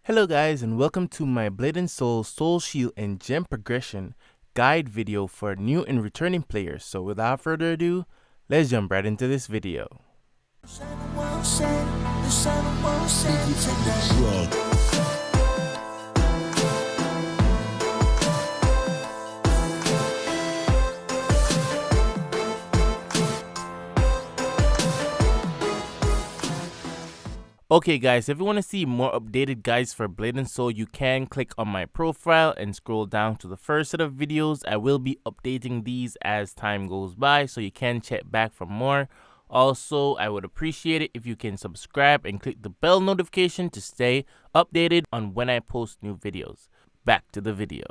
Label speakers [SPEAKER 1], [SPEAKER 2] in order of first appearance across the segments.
[SPEAKER 1] Hello guys and welcome to my Blade and Soul Shield and Gem Progression guide video for new and returning players. So without further ado, let's jump right into this video. Okay guys, if you want to see more updated guides for Blade and Soul, you can click on my profile and scroll down to the first set of videos. I will be updating these as time goes by, so you can check back for more. Also, I would appreciate it if you can subscribe and click the bell notification to stay updated on when I post new videos. Back to the video.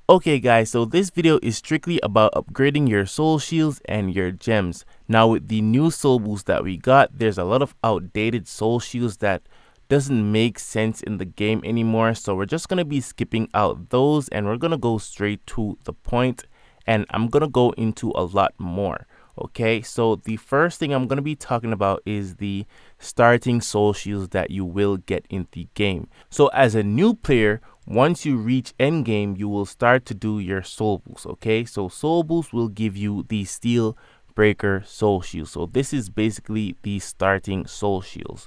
[SPEAKER 1] Okay guys, so this video is strictly about upgrading your soul shields and your gems. Now with the new soul boost that we got, there's a lot of outdated soul shields that doesn't make sense in the game anymore. So we're just going to be skipping out those and we're going to go straight to the point, and I'm going to go into a lot more. Okay, so the first thing I'm going to be talking about is the starting soul shields that you will get in the game. So as a new player, once you reach endgame, you will start to do your soul boost. Okay, so soul boost will give you the steel breaker soul shield. So this is basically the starting soul shields.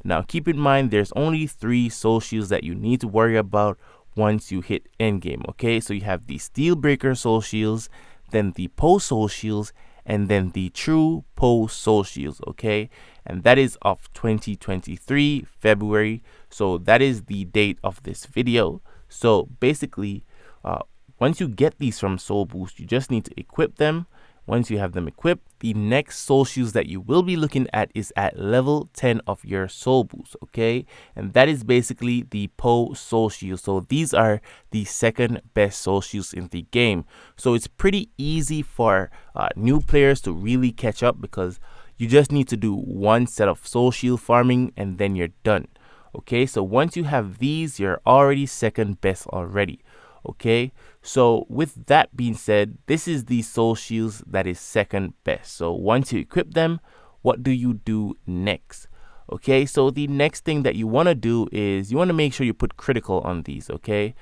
[SPEAKER 1] Now keep in mind there's only 3 soul shields that you need to worry about once you hit endgame. Okay, so you have the steel breaker soul shields, then the post soul shields, and then the true post soul shields. Okay, and that is of 2023 February, so that is the date of this video. So basically once you get these from soul boost, you just need to equip them. Once you have them equipped, the next soul shields that you will be looking at is at level 10 of your soul boost. Okay, and that is basically the post soul shields. So these are the second best soul shields in the game. So it's pretty easy for new players to really catch up, because you just need to do one set of soul shield farming and then you're done. Okay, so once you have these, you're already second best already. Okay, so with that being said, this is the soul shields that is second best. So once you equip them, what do you do next? Okay, so the next thing that you want to do is you want to make sure you put critical on these. Okay,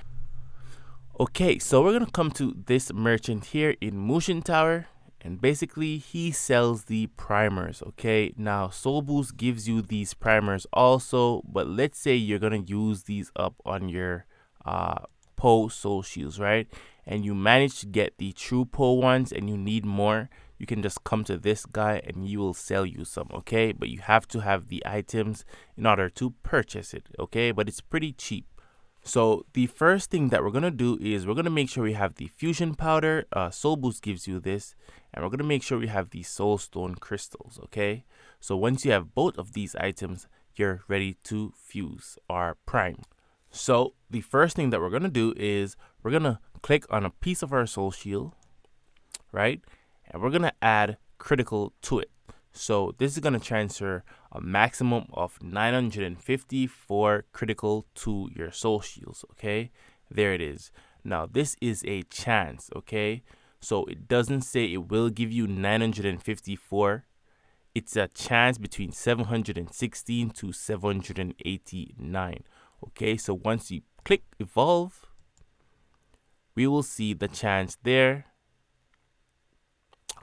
[SPEAKER 1] so we're gonna come to this merchant here in Motion Tower, and basically he sells the primers. Okay, now soul boost gives you these primers also, but let's say you're gonna use these up on your post soul shields, right? And you manage to get the true pole ones and you need more, you can just come to this guy and he will sell you some. Okay, but you have to have the items in order to purchase it. Okay, but it's pretty cheap. So the first thing that we're going to do is we're going to make sure we have the fusion powder. Soul boost gives you this, and we're going to make sure we have the soul stone crystals. Okay, so once you have both of these items, you're ready to fuse or prime. So the first thing that we're going to do is we're going to click on a piece of our soul shield, right? And we're going to add critical to it. So this is going to transfer a maximum of 954 critical to your soul shields. Okay, there it is. Now this is a chance. Okay, so it doesn't say it will give you 954. It's a chance between 716 to 789. Okay, so once you click evolve, we will see the chance there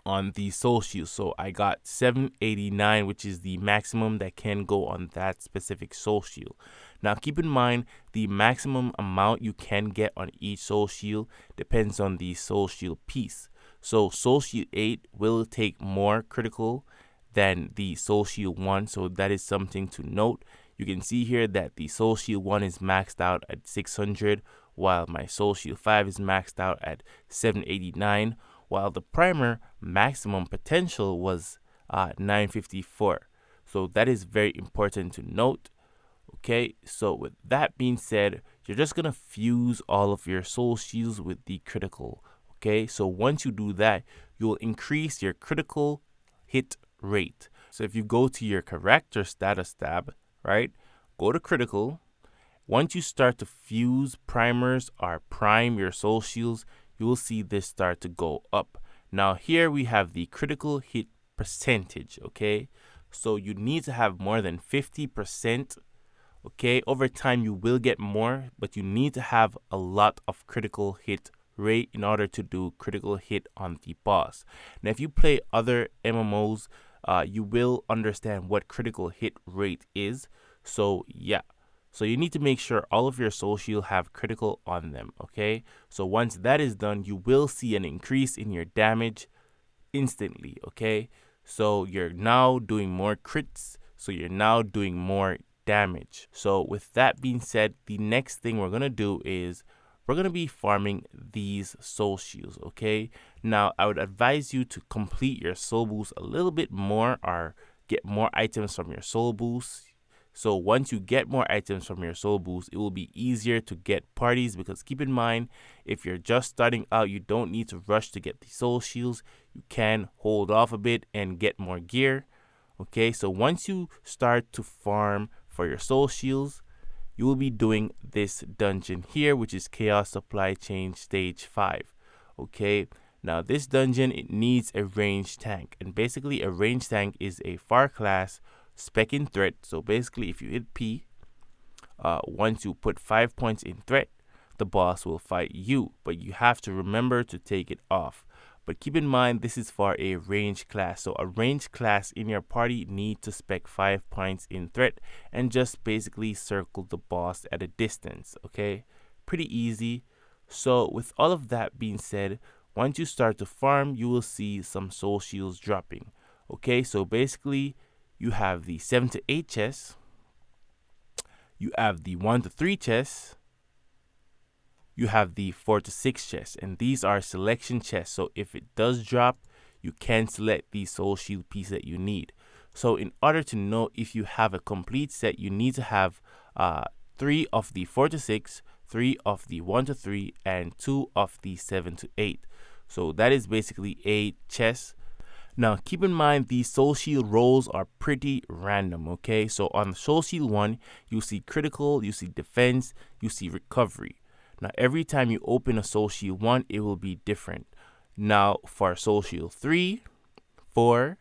[SPEAKER 1] on the soul shield. So I got 789, which is the maximum that can go on that specific soul shield. Now keep in mind the maximum amount you can get on each soul shield depends on the soul shield piece. So soul shield 8 will take more critical than the soul shield 1, so that is something to note. You can see here that the soul shield 1 is maxed out at 600, while my soul shield 5 is maxed out at 789, while the primer maximum potential was 954. So that is very important to note. Okay, so with that being said, you're just gonna fuse all of your soul shields with the critical. Okay, so once you do that, you'll increase your critical hit rate. So if you go to your character status tab, right, go to critical. Once you start to fuse primers or prime your soul shields, you will see this start to go up. Now here we have the critical hit percentage. Okay, so you need to have more than 50% Okay, over time you will get more, but you need to have a lot of critical hit rate in order to do critical hit on the boss. Now, if you play other MMOs, you will understand what critical hit rate is. So yeah, so you need to make sure all of your soul shield have critical on them. Okay, so once that is done, you will see an increase in your damage instantly. Okay, so you're now doing more crits, so you're now doing more damage. So with that being said, the next thing we're gonna do is we're gonna be farming these soul shields. Okay, now I would advise you to complete your soul boost a little bit more, or get more items from your soul boost. So once you get more items from your soul boost, it will be easier to get parties, because keep in mind, if you're just starting out, you don't need to rush to get the soul shields. You can hold off a bit and get more gear. Okay, so once you start to farm for your soul shields, you will be doing this dungeon here, which is Chaos Supply Chain Stage 5. Okay, now this dungeon, it needs a ranged tank, and basically a ranged tank is a far class spec in threat. So basically, if you hit P, once you put 5 points in threat, the boss will fight you, but you have to remember to take it off. But keep in mind, this is for a range class. So a range class in your party need to spec 5 points in threat and just basically circle the boss at a distance. Okay, pretty easy. So with all of that being said, once you start to farm, you will see some soul shields dropping. Okay, so basically you have the 7 to 8 chests, you have the 1 to 3 chests, you have the 4 to 6 chests, and these are selection chests. So if it does drop, you can select the soul shield piece that you need. So in order to know if you have a complete set, you need to have 3 of the 4 to 6, 3 of the 1 to 3, and 2 of the 7 to 8. So that is basically 8 chests. Now, keep in mind, these soul shield rolls are pretty random, okay? So on the soul shield 1, you see critical, you see defense, you see recovery. Now, every time you open a soul shield 1, it will be different. Now, for soul shield 3, 4,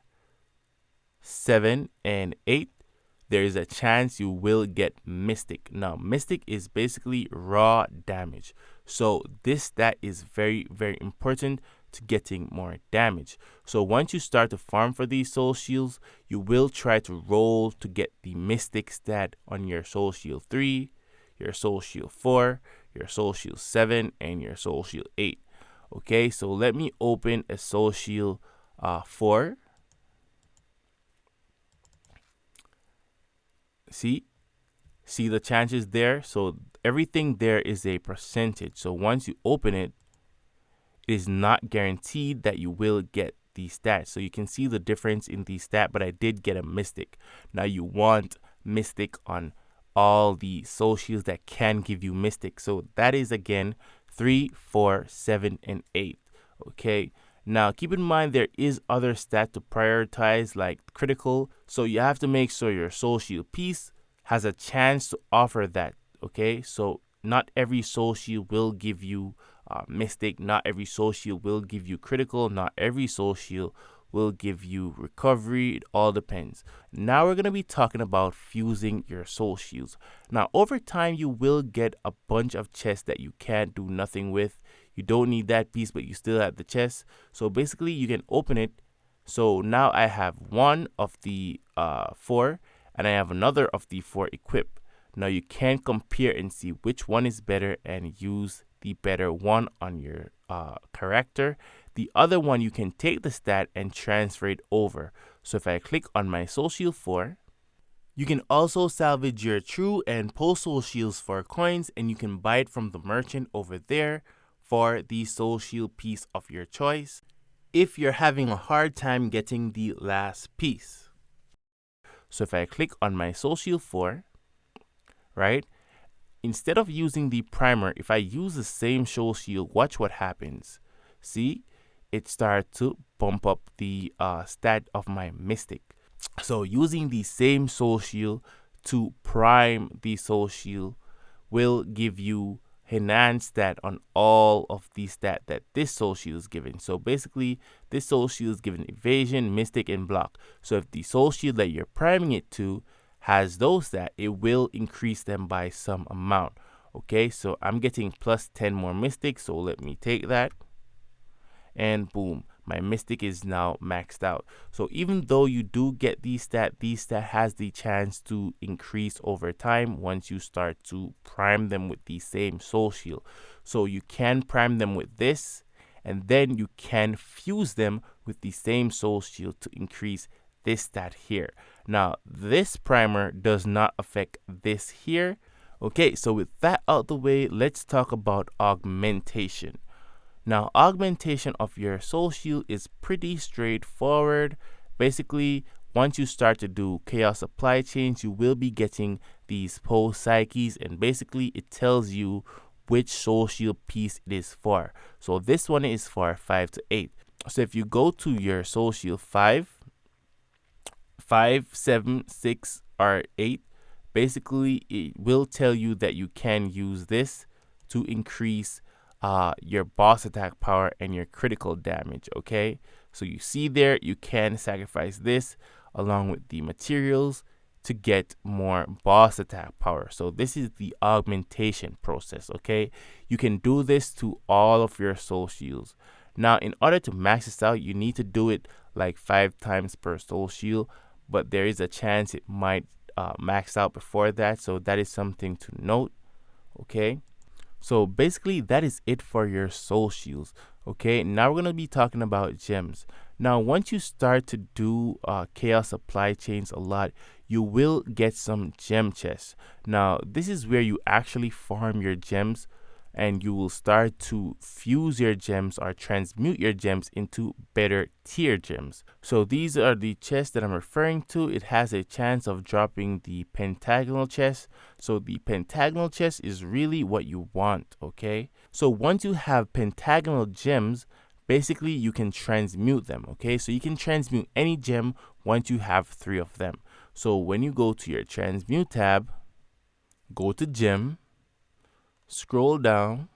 [SPEAKER 1] 7, and 8, there is a chance you will get mystic. Now, mystic is basically raw damage. So this stat is very, very important to getting more damage. So once you start to farm for these soul shields, you will try to roll to get the mystic stat on your soul shield 3, your soul shield 4, your soul shield 7, and your soul shield 8. Okay, so let me open a soul shield 4. See the chances there? So everything there is a percentage. So once you open it, it is not guaranteed that you will get the stats. So you can see the difference in the stat, but I did get a mystic. Now you want mystic on all the soul shields that can give you mystic. So that is again 3, 4, 7, and 8. Okay. Now keep in mind, there is other stat to prioritize, like critical. So you have to make sure your soul shield piece has a chance to offer that. Okay. So not every soul shield will give you mystic, not every soul shield will give you critical, not every soul shield will give you recovery. It all depends. Now we're going to be talking about fusing your soul shields. Now over time, you will get a bunch of chests that you can't do nothing with. You don't need that piece, but you still have the chest. So basically you can open it. So now I have one of the 4, and I have another of the 4 equipped. Now you can compare and see which one is better and use the better one on your character. The other one, you can take the stat and transfer it over. So if I click on my soul shield 4, you can also salvage your true and post soul shields for coins, and you can buy it from the merchant over there for the soul shield piece of your choice if you're having a hard time getting the last piece. So if I click on my soul shield 4, right, instead of using the primer, if I use the same soul shield, watch what happens. See, it starts to bump up the stat of my mystic. So using the same soul shield to prime the soul shield will give you enhanced stat on all of the stat that this soul shield is given. So basically, this soul shield is given evasion, mystic, and block. So if the soul shield that you're priming it to has those stats, it will increase them by some amount. Okay, so I'm getting plus 10 more mystic, so let me take that, and boom, my mystic is now maxed out. So even though you do get these stat has the chance to increase over time once you start to prime them with the same soul shield. So you can prime them with this, and then you can fuse them with the same soul shield to increase this stat here. Now this primer does not affect this here. Okay, so with that out the way, let's talk about augmentation. Now, augmentation of your soul shield is pretty straightforward. Basically, once you start to do chaos supply chains, you will be getting these pose psyches, and basically it tells you which soul shield piece it is for. So this one is for 5 to 8. So if you go to your soul shield 5, 7, 6, or 8, basically it will tell you that you can use this to increase your boss attack power and your critical damage. Okay, so you see there, you can sacrifice this along with the materials to get more boss attack power. So this is the augmentation process. Okay, you can do this to all of your soul shields. Now, in order to max this out, you need to do it like 5 times per soul shield, but there is a chance it might max out before that, so that is something to note. Okay, so basically that is it for your soul shields. Okay, now we're going to be talking about gems. Now once you start to do chaos supply chains a lot, you will get some gem chests. Now this is where you actually farm your gems, and you will start to fuse your gems or transmute your gems into better tier gems. So these are the chests that I'm referring to. It has a chance of dropping the pentagonal chest. So the pentagonal chest is really what you want, okay? So once you have pentagonal gems, basically you can transmute them, okay? So you can transmute any gem once you have 3 of them. So when you go to your transmute tab, go to gem, scroll down.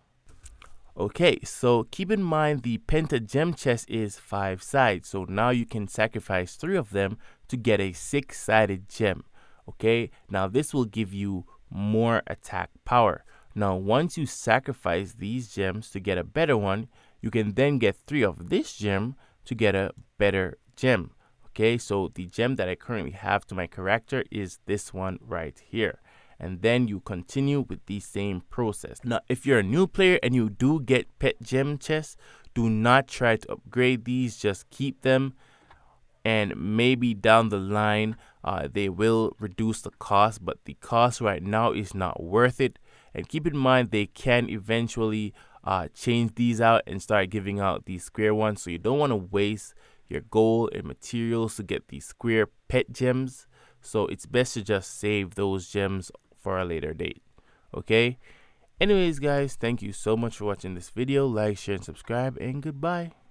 [SPEAKER 1] Okay, so keep in mind the pentagem chest is 5 sides, so now you can sacrifice 3 of them to get a 6-sided gem. Okay, now this will give you more attack power. Now once you sacrifice these gems to get a better one, you can then get 3 of this gem to get a better gem. Okay, so the gem that I currently have to my character is this one right here. And then you continue with the same process. Now, if you're a new player and you do get pet gem chests, do not try to upgrade these, just keep them, and maybe down the line they will reduce the cost, but the cost right now is not worth it. And keep in mind they can eventually change these out and start giving out these square ones, so you don't want to waste your gold and materials to get these square pet gems. So it's best to just save those gems for a later date. Okay, anyways guys, thank you so much for watching this video. Like, share, and subscribe, and goodbye.